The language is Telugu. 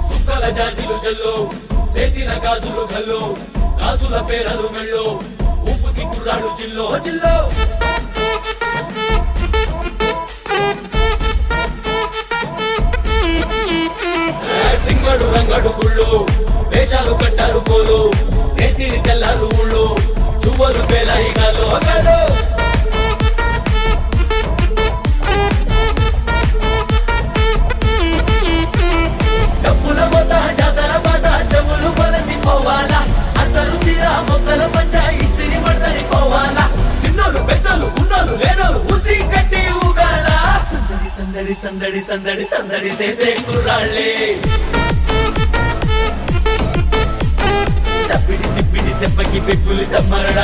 సుక్కల జాజిలు జల్లో సేతిన గాజులు గల్లో గాజుల పేరలు మెళ్ళో ఊపుకి కుర్రాడు జిల్లో జిల్లో సింగడు రంగడు గుళ్ళు వేషాలు కట్టారు కోలు నేతిని తెల్లారు ఊళ్ళు చువ్వలు పేలాయి గాలో గాలో డబ్బుల మొత్త జాతర పాట చెవులు కొలది పోవాలా అందరూ చీరా మొక్కల పంచా ఇస్తిరి పడదని పోవాలా సిన్నోలు పెద్దలు ఉన్నోలు లేనోలు ఉచి కట్టి ఊగాల సందడి సందడి సందడి సందడి సందడి చేసే కుర్రాళ్ళే తప్పిడి తిప్పిడి దెబ్బకి పెట్టులు దమ్మరడా